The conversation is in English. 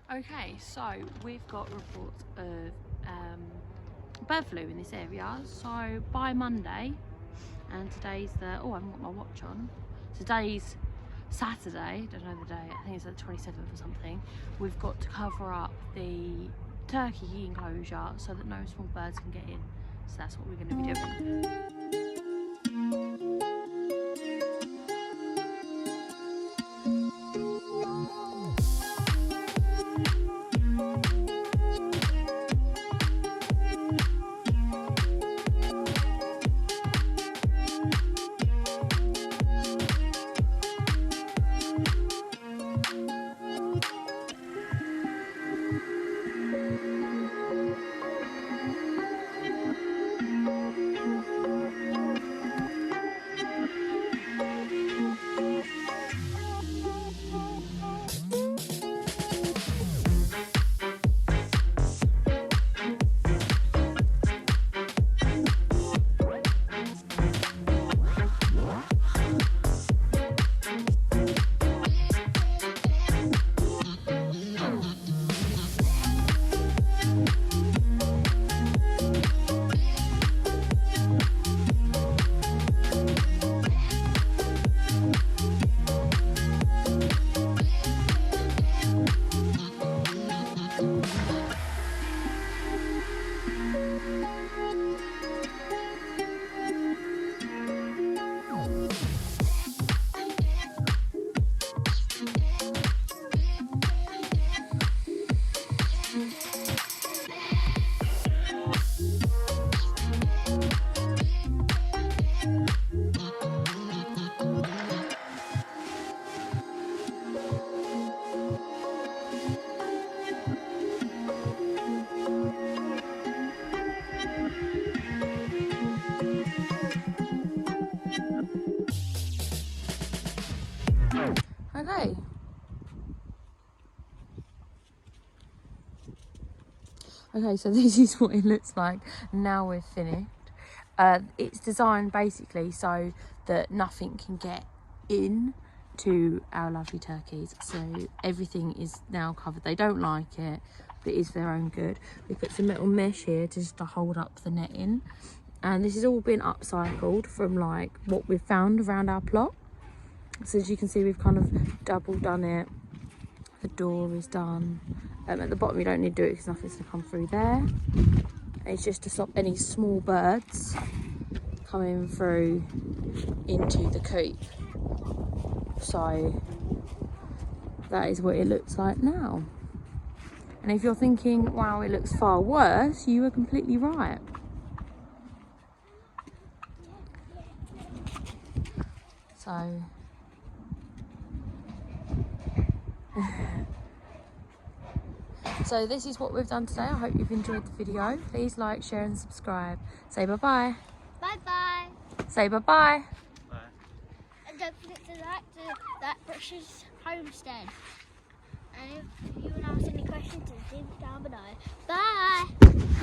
Okay, so we've got reports of bird flu in this area. So by Monday, and today's the, oh, I haven't got my watch on. Today's Saturday, don't know the day, I think it's the 27th or something. We've got to cover up the turkey enclosure so that no small birds can get in. So that's what we're going to be doing. Okay, so this is what it looks like now we're finished. It's designed basically so that nothing can get in to our lovely turkeys. So everything is now covered. They don't like it, but it is for their own good. We put some metal mesh here just to hold up the netting. And this has all been upcycled from like what we've found around our plot. So as you can see, we've kind of double done it. The door is done. At the bottom you don't need to do it because nothing's going to come through there. And it's just to stop any small birds coming through into the coop. So that is what it looks like now. And if you're thinking, wow, it looks far worse, you were completely right. So so this is what we've done today. I hope you've enjoyed the video. Please like, share and subscribe. Say bye-bye. Bye-bye. Say bye-bye. Bye. And don't forget to like that precious homestead. And if you want to ask any questions, leave it down below. Bye.